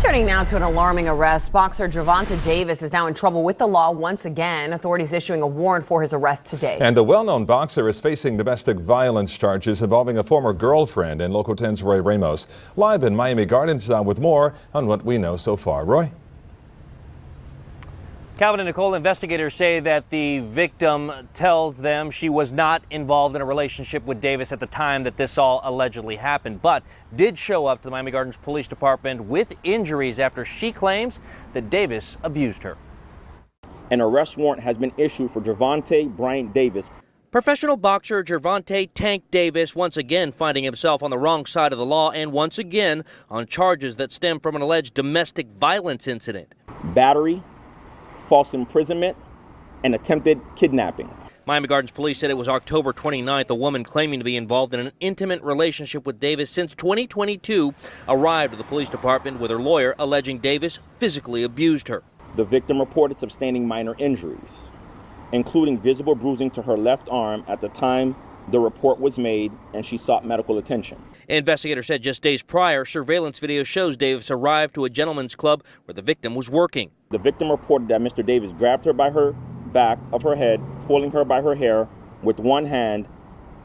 Turning now to an alarming arrest. Boxer GERVONTA Davis is now in trouble with the law once again. Authorities issuing a warrant for his arrest today. And the well-known boxer is facing domestic violence charges involving a former girlfriend. And Local 10's Roy Ramos live in Miami Gardens with more on what we know so far. Roy? Calvin and Nicole, investigators say that the victim tells them she was not involved in a relationship with Davis at the time that this all allegedly happened, but did show up to the Miami Gardens Police Department with injuries after she claims that Davis abused her. An arrest warrant has been issued for Gervonta Bryant Davis. Professional boxer Gervonta Tank Davis once again finding himself on the wrong side of the law and once again on charges that stem from an alleged domestic violence incident. Battery, false imprisonment, and attempted kidnapping. Miami Gardens police said it was October 29th. A woman claiming to be involved in an intimate relationship with Davis since 2022 arrived at the police department with her lawyer alleging Davis physically abused her. The victim reported sustaining minor injuries, including visible bruising to her left arm at the time the report was made, and she sought medical attention. Investigators said just days prior, surveillance video shows Davis arrived to a gentleman's club where the victim was working. The victim reported that Mr. Davis grabbed her by her back of her head, pulling her by her hair with one hand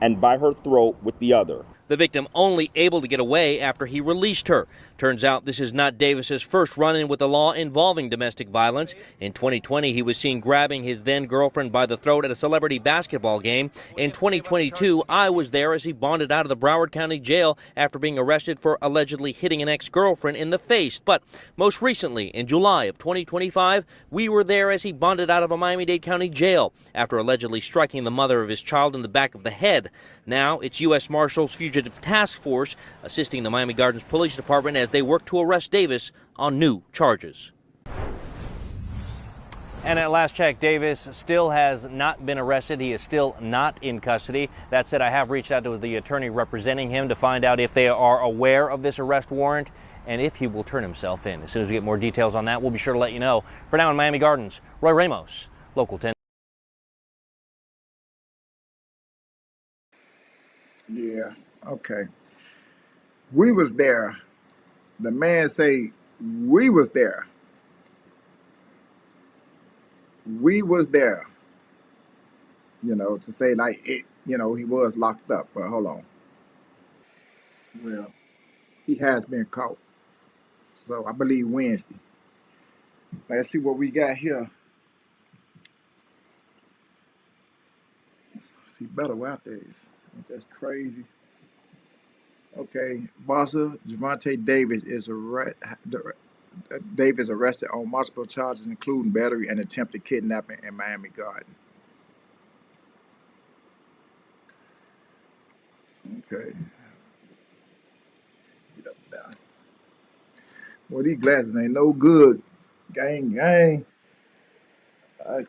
and by her throat with the other. The victim only able to get away after he released her. Turns out this is not Davis's first run-in with the law involving domestic violence. In 2020, he was seen grabbing his then-girlfriend by the throat at a celebrity basketball game. In 2022, I was there as he bonded out of the Broward County Jail after being arrested for allegedly hitting an ex-girlfriend in the face. But most recently, in July of 2025, we were there as he bonded out of a Miami-Dade County jail after allegedly striking the mother of his child in the back of the head. Now it's U.S. Marshals Fugitive Task Force assisting the Miami Gardens Police Department as they work to arrest Davis on new charges. And at last check, Davis still has not been arrested. He is still not in custody. That said, I have reached out to the attorney representing him to find out if they are aware of this arrest warrant and if he will turn himself in. As soon as we get more details on that, we'll be sure to let you know. For now in Miami Gardens, Roy Ramos, Local 10. Yeah, okay. We was there. The man say, we was there. We was there. You know, to say like it, you know, he was locked up, but hold on. Well, he has been caught. So I believe Wednesday. Let's see what we got here. See better nowadays. That's crazy. Okay, boxer Gervonta Davis is arrested on multiple charges, including battery and attempted kidnapping in Miami Garden. Okay. Get up and down. Well, these glasses ain't no good. Gang. I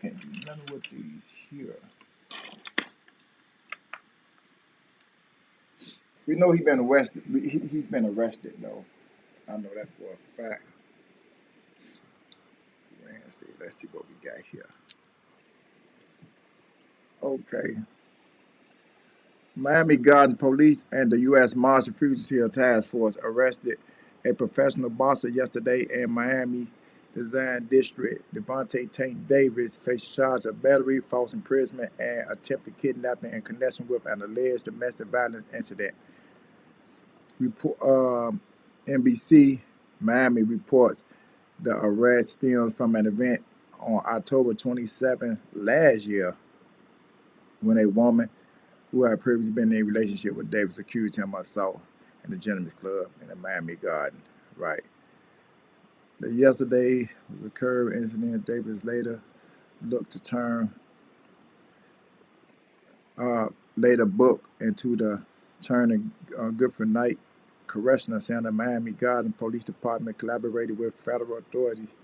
can't do nothing with these here. We know he's been arrested. He's been arrested, though. I know that for a fact. Wednesday. Let's see what we got here. Okay. Miami Garden Police and the U.S. Marshal Fugitive Task Force arrested a professional boxer yesterday in Miami Design District. Gervonta Tank Davis faced charge of battery, false imprisonment, and attempted kidnapping in connection with an alleged domestic violence incident. NBC Miami reports the arrest stems from an event on October 27 last year when a woman who had previously been in a relationship with Davis accused him of assault in the Gentlemen's Club in the Miami Garden. Right. Yesterday, the recurred incident. Davis later looked to turn later book into the Turner Goodford Night Correctional Center. Miami Garden Police Department collaborated with federal authorities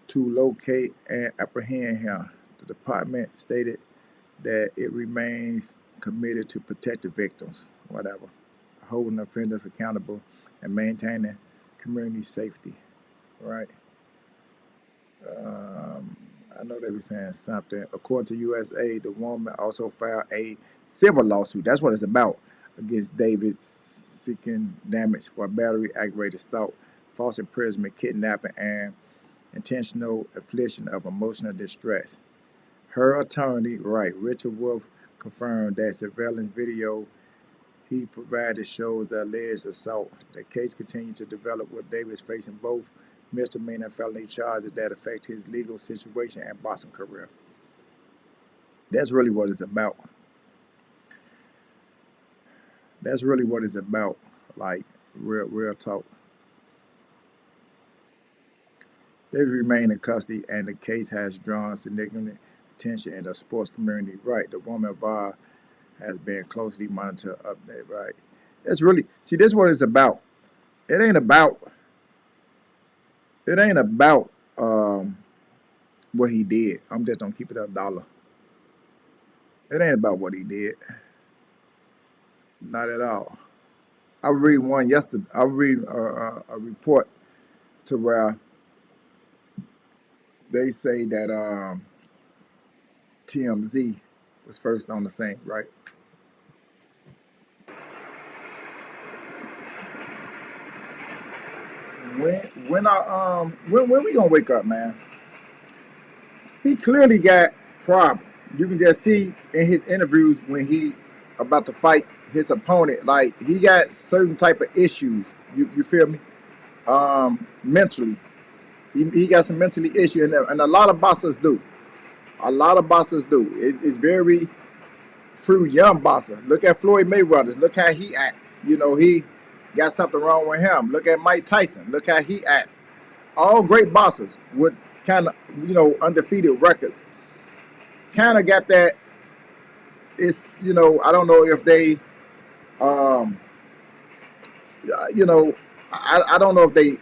to locate and apprehend him. The department stated that it remains committed to protect the victims, holding offenders accountable and maintaining community safety. Right. I know they were saying something. According to USA, the woman also filed a civil lawsuit. That's what it's about, against Davis, seeking damage for battery, aggravated assault, false imprisonment, kidnapping, and intentional infliction of emotional distress. Her attorney, right, Richard Wolf, confirmed that surveillance video he provided shows the alleged assault. The case continued to develop with Davis facing both misdemeanor and felony charges that affect his legal situation and boxing career. That's really what it's about. That's really what it's about. Like real talk. Davis remain in custody, and the case has drawn significant attention in the sports community. Right, the woman involved has been closely monitored. Update. Right, that's really see. This is what it's about. It ain't about. It ain't about what he did. I'm just gonna keep it $1. It ain't about what he did. Not at all. I read one yesterday. I read a report to where they say that TMZ was first on the scene, right? When we gonna wake up, man? He clearly got problems. You can just see in his interviews when he about to fight his opponent, like he got certain type of issues. You feel me? Mentally, he got some mentally issue, and a lot of boxers do. A lot of boxers do. It's very few young boxers. Look at Floyd Mayweather. Look how he act. You know, he got something wrong with him. Look at Mike Tyson. Look how he act. All great boxers with kind of, undefeated records. Kind of got that. It's, I don't know if they, um, I don't know if they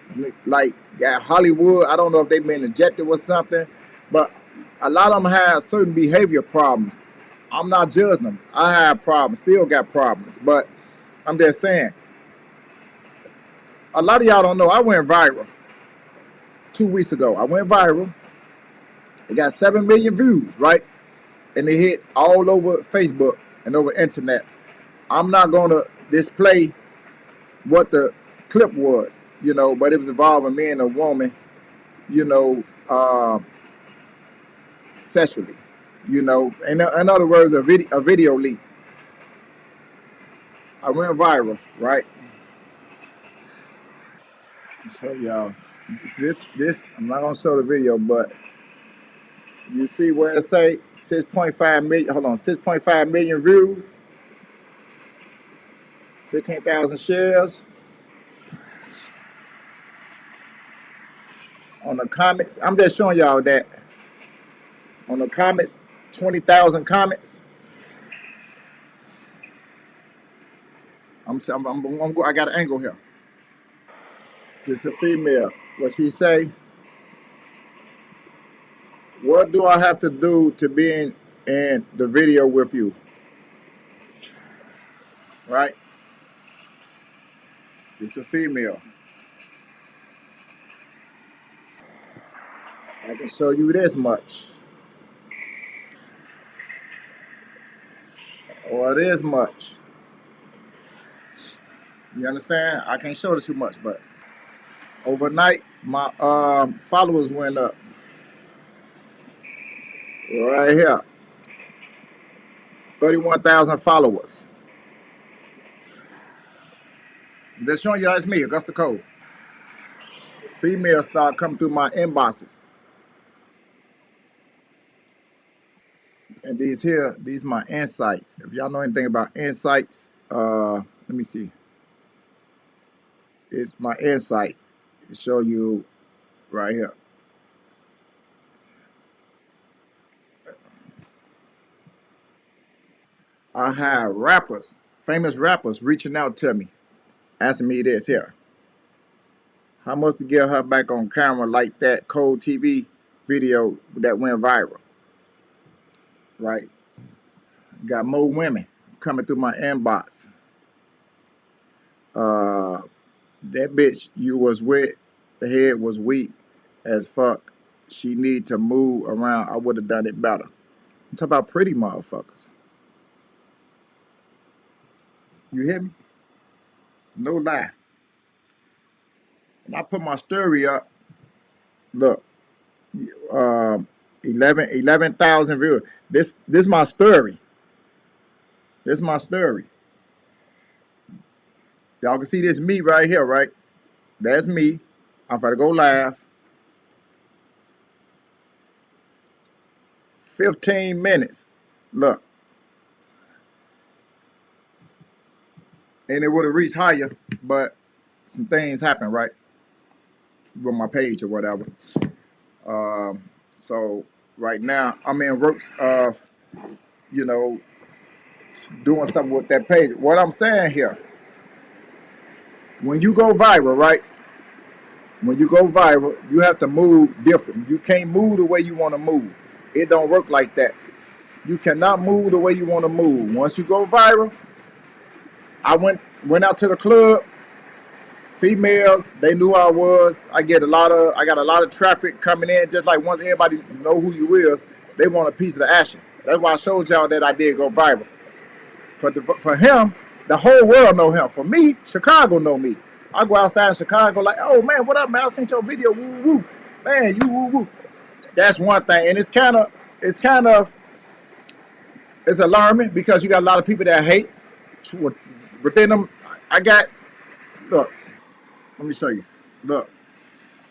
like got Hollywood. I don't know if they been injected with something, but a lot of them have certain behavior problems. I'm not judging them. I have problems, still got problems, but I'm just saying. A lot of y'all don't know. I went viral 2 weeks ago. I went viral. It got 7 million views, right? And it hit all over Facebook and over internet. I'm not gonna display what the clip was, but it was involving me and a woman, you know, sexually, In other words, a video leak. I went viral, right? So y'all, this I'm not gonna show the video, but you see where it say 6.5 million. Hold on, 6.5 million views, 15,000 shares. On the comments, I'm just showing y'all that. On the comments, 20,000 comments. I got an angle here. This is a female. What she say? What do I have to do to be in the video with you? Right? It's a female. I can show you this much. Or this much. You understand? I can't show this too much, but overnight, my followers went up. Right here. 31,000 followers. Just showing you that's me, Augusta Cole. Females start coming through my inboxes. And these my insights. If y'all know anything about insights, let me see. It's my insights. It show you right here. I have rappers, famous rappers, reaching out to me, asking me this here. How much to get her back on camera like that Cold TV video that went viral? Right? Got more women coming through my inbox. That bitch you was with, the head was weak as fuck. She need to move around. I would have done it better. I'm talking about pretty motherfuckers. You hear me? No lie. And I put my story up. Look, 11,000 viewers. This my story. This my story. Y'all can see this me right here, right? That's me. I'm finna go live. 15 minutes. Look. And it would have reached higher, but some things happened, right? With my page or whatever. So right now I'm in works of, you know, doing something with that page. What I'm saying here, when you go viral, right? When you go viral, you have to move different. You can't move the way you want to move. It don't work like that. You cannot move the way you want to move. Once you go viral, I went out to the club. Females, they knew who I was. I got a lot of traffic coming in. Just like once everybody know who you is, they want a piece of the action. That's why I showed y'all that I did go viral. For him, the whole world know him. For me, Chicago know me. I go outside in Chicago like, oh man, what up, man? I seen your video, woo woo, man, you woo woo. That's one thing, and it's alarming because you got a lot of people that hate. Within them, look. Let me show you. Look,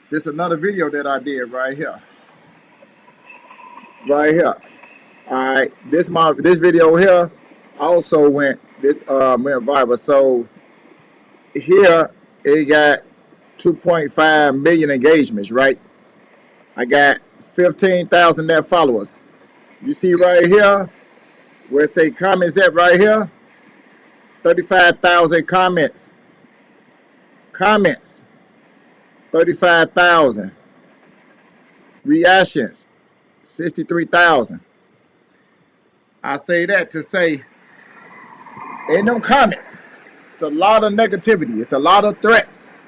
this is another video that I did right here. Right here. All right, this video here also went viral. So here it got 2.5 million engagements, right? I got 15,000 net followers. You see right here where it say comments at right here? 35,000 comments. 35,000. Reactions, 63,000. I say that to say, in them comments, it's a lot of negativity. It's a lot of threats.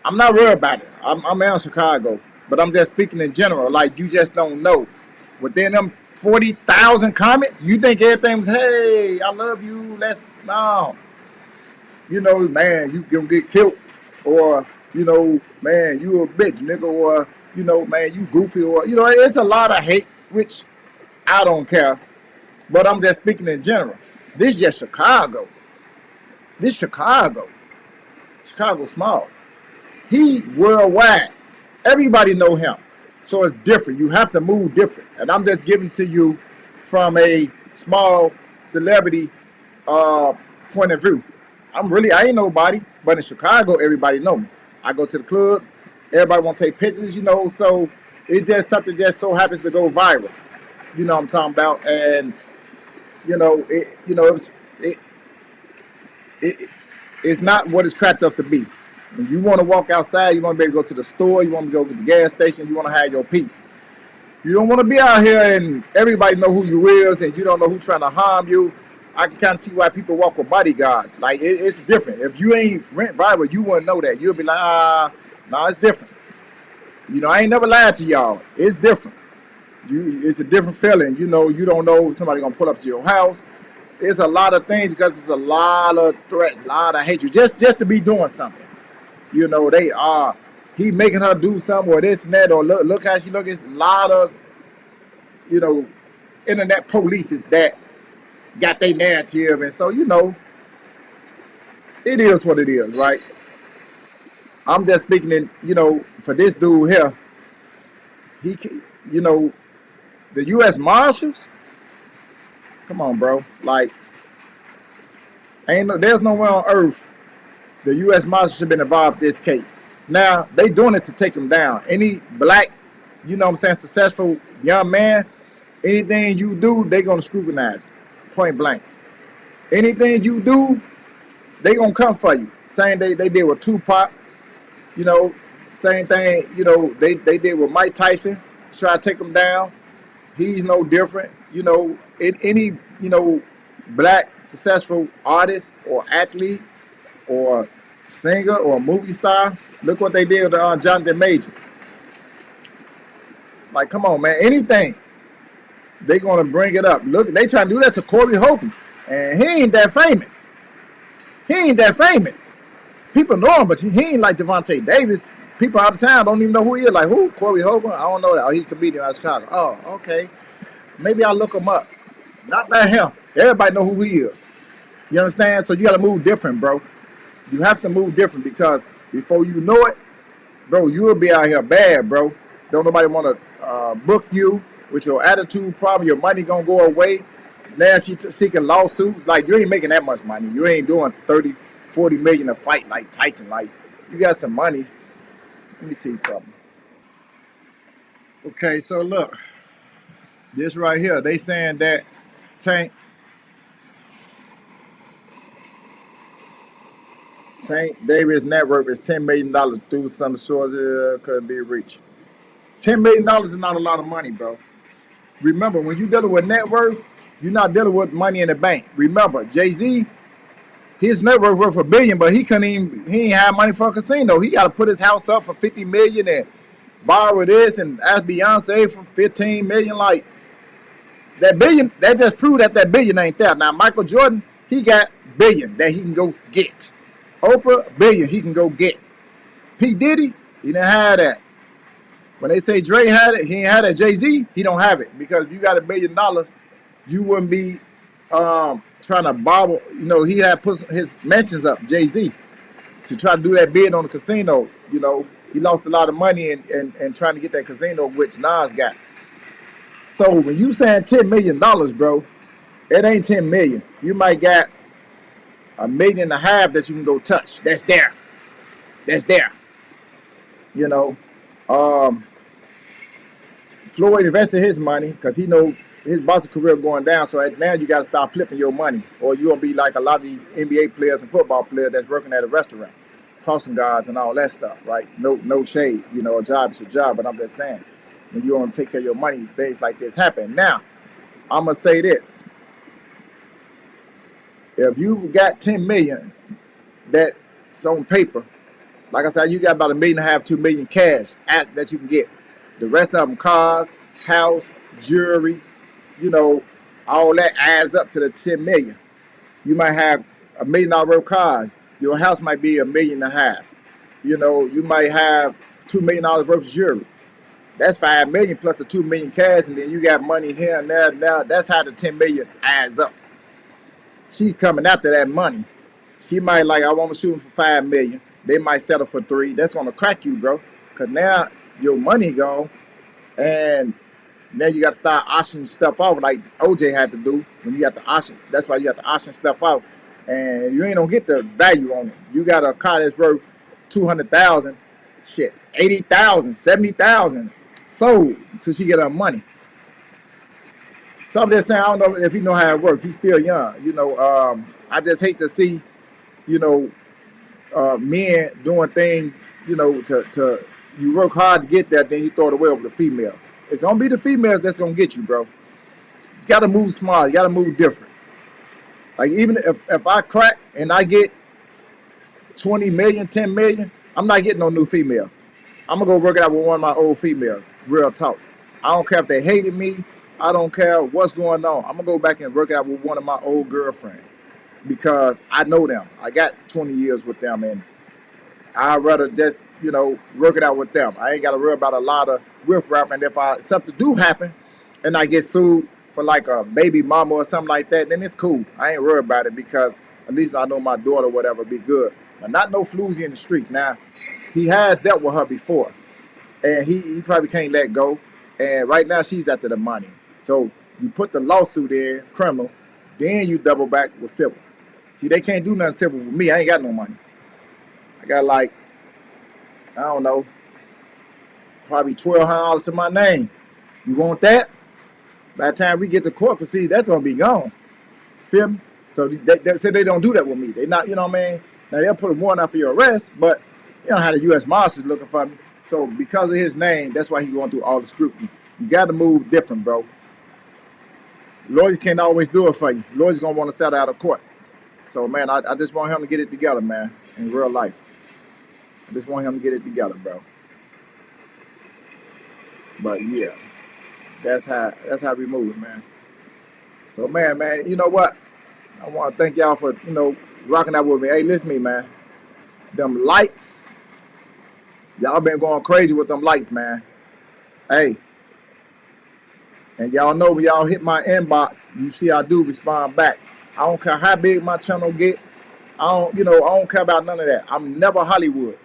I'm not worried about it. I'm in Chicago, but I'm just speaking in general. Like, you just don't know. Within them 40,000 comments, you think everything's, hey, I love you, no. You know, man, you gonna get killed. Or, you know, man, you a bitch, nigga. Or, you know, man, you goofy. Or, you know, it's a lot of hate, which I don't care. But I'm just speaking in general. This is just Chicago. This Chicago. Chicago small. He worldwide. Everybody know him. So it's different. You have to move different. And I'm just giving to you from a small celebrity point of view. I ain't nobody, but in Chicago, everybody know me. I go to the club, everybody want to take pictures, you know, so it's just something just so happens to go viral. You know what I'm talking about? And, you know, it's not what it's cracked up to be. When you want to walk outside, you want to be able to go to the store, you want to go to the gas station, you want to have your peace. You don't want to be out here and everybody know who you is and you don't know who's trying to harm you. I can kind of see why people walk with bodyguards. Like, it's different. If you ain't rent viral, you wouldn't know that. You'll be like, nah, it's different. You know, I ain't never lied to y'all. It's different. It's a different feeling. You know, you don't know if somebody gonna pull up to your house. It's a lot of things because it's a lot of threats, a lot of hatred, just to be doing something. You know, he making her do something or this and that, or look how she look. It's a lot of, you know, internet polices that got their narrative, and so, you know, it is what it is, right? I'm just speaking in, you know, for this dude here, you know, the U.S. Marshals, come on, bro, like, there's nowhere on earth the U.S. Marshals should have been involved in this case. Now, they doing it to take him down. Any black, you know what I'm saying, successful young man, anything you do, they gonna scrutinize, point blank. Anything you do, they gonna come for you. Same they did with Tupac, you know, same thing, you know, they did with Mike Tyson, try to take him down. He's no different, you know, any, you know, black successful artist or athlete or singer or movie star, look what they did to Jonathan Majors. Like, come on, man, anything, they gonna bring it up. Look, they trying to do that to Corey Holcomb, and he ain't that famous. people know him, but he ain't like Gervonta Davis. People out of town don't even know who he is. Like, who? Corey Hogan? I don't know that. Oh, he's a comedian out of Chicago. Oh, okay. Maybe I'll look him up. Not that him. Everybody know who he is. You understand? So you got to move different, bro. You have to move different because before you know it, bro, you'll be out here bad, bro. Don't nobody want to book you with your attitude problem. Your money going to go away. Now she seeking lawsuits. Like, you ain't making that much money. You ain't doing 30, 40 million a fight like Tyson. Like, you got some money. Let me see something. Okay, so look. This right here, they saying that Tank Davis' net worth is $10 million through some sources couldn't be reached. $10 million is not a lot of money, bro. Remember, when you're dealing with net worth, you're not dealing with money in the bank. Remember, Jay-Z, his net worth $1 billion, but he ain't have money for a casino. He got to put his house up for $50 million and borrow this and ask Beyonce for $15 million. Like, that billion, that just proved that billion ain't there. Now, Michael Jordan, he got billion that he can go get. Oprah, billion he can go get. P. Diddy, he didn't have that. When they say Dre had it, he ain't had that. Jay-Z, he don't have it. Because if you got $1 billion, you wouldn't be trying to bobble. You know, he had put his mentions up, Jay-Z, to try to do that bid on the casino. You know, he lost a lot of money in trying to get that casino, which Nas got. So when you saying $10 million, bro, it ain't 10 million. You might got $1.5 million that you can go touch. That's there. That's there. You know, Floyd invested his money because he know his boxing career going down. So now you got to start flipping your money, or you're gonna be like a lot of the NBA players and football players that's working at a restaurant, crossing guards and all that stuff, right? No shade. You know, a job is a job, but I'm just saying, when you want to take care of your money, things like this happen. Now, I'm gonna say this: if you got 10 million that's on paper, like I said, you got about $1.5 million, 2 million cash that you can get. The rest of them, cars, house, jewelry, you know, all that adds up to the 10 million. You might have $1 million worth of cars. Your house might be $1.5 million. You know, you might have $2 million worth of jewelry. That's 5 million plus the 2 million cash, and then you got money here and there. Now that's how the 10 million adds up. She's coming after that money. She might like, I want to shoot him for 5 million. They might settle for 3. That's gonna crack you, bro. Cause now your money gone, and now you got to start auctioning stuff off like OJ had to do when you got to auction. That's why you got to auction stuff out, and you ain't gonna get the value on it. You got a car that's worth 200,000, shit, 80,000, 70,000 sold till she get her money. So I'm just saying, I don't know if he know how it works. He's still young, you know. I just hate to see, you know, men doing things, you know, to you work hard to get that, then you throw it away over the female. It's gonna be the females that's gonna get you, bro. You gotta move smart. You gotta move different. Like, even if I crack and I get 20 million, 10 million, I'm not getting no new female. I'm gonna go work it out with one of my old females. Real talk. I don't care if they hated me. I don't care what's going on. I'm gonna go back and work it out with one of my old girlfriends because I know them. I got 20 years with them, and I'd rather just, you know, work it out with them. I ain't got to worry about a lot of riffraff. And if something do happen and I get sued for like a baby mama or something like that, then it's cool. I ain't worried about it because at least I know my daughter, whatever, be good. But not no floozy in the streets. Now, he has dealt with her before, and he probably can't let go. And right now, she's after the money. So you put the lawsuit in, criminal, then you double back with civil. See, they can't do nothing civil with me. I ain't got no money. I got like, I don't know, probably $1,200 to my name. You want that? By the time we get to court proceedings, that's gonna be gone. Feel me? So they say they don't do that with me. They not, you know what I mean? Now they'll put a warrant out for your arrest, but you know how the U.S. Marshals looking for me. So because of his name, that's why he's going through all the scrutiny. You got to move different, bro. Lawyers can't always do it for you. Lawyers gonna want to settle out of court. So man, I just want him to get it together, man, in real life. I just want him to get it together, bro. But yeah, that's how we move, man. So man, you know what? I want to thank y'all for, you know, rocking out with me. Hey, listen to me, man. Them likes, y'all been going crazy with them likes, man. Hey, and y'all know when y'all hit my inbox, you see I do respond back. I don't care how big my channel get. I don't care about none of that. I'm never Hollywood.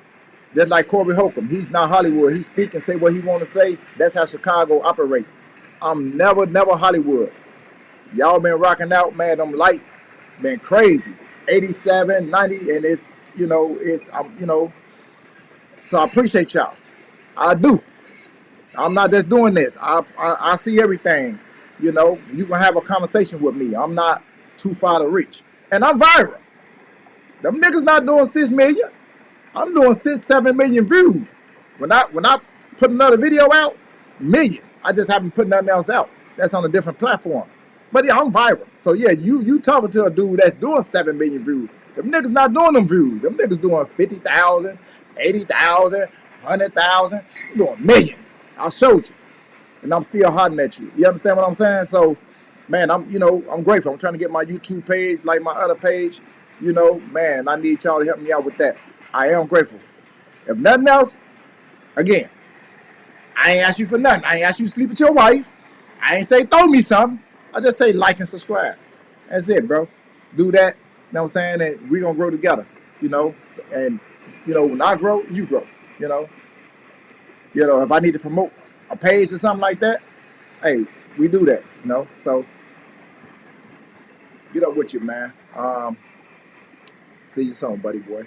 Just like Corey Holcomb, he's not Hollywood. He speak and say what he want to say. That's how Chicago operate. I'm never Hollywood. Y'all been rocking out, man. Them lights been crazy. 87, 90, and so I appreciate y'all. I do. I'm not just doing this. I see everything. You can have a conversation with me. I'm not too far to reach. And I'm viral. Them niggas not doing 6 million. I'm doing 6, 7 million views. When I put another video out, millions. I just haven't put nothing else out. That's on a different platform. But yeah, I'm viral. So yeah, you talking to a dude that's doing 7 million views. Them niggas not doing them views. Them niggas doing 50,000, 80,000, 100,000. Doing millions. I showed you. And I'm still hollering at you. You understand what I'm saying? So, man, I'm grateful. I'm trying to get my YouTube page like my other page. Man, I need y'all to help me out with that. I am grateful. If nothing else, again, I ain't ask you for nothing. I ain't ask you to sleep with your wife. I ain't say throw me something. I just say like and subscribe. That's it, bro. Do that. You know what I'm saying? And we're going to grow together. And, when I grow, you grow. If I need to promote a page or something like that, hey, we do that. So get up with you, man. See you soon, buddy boy.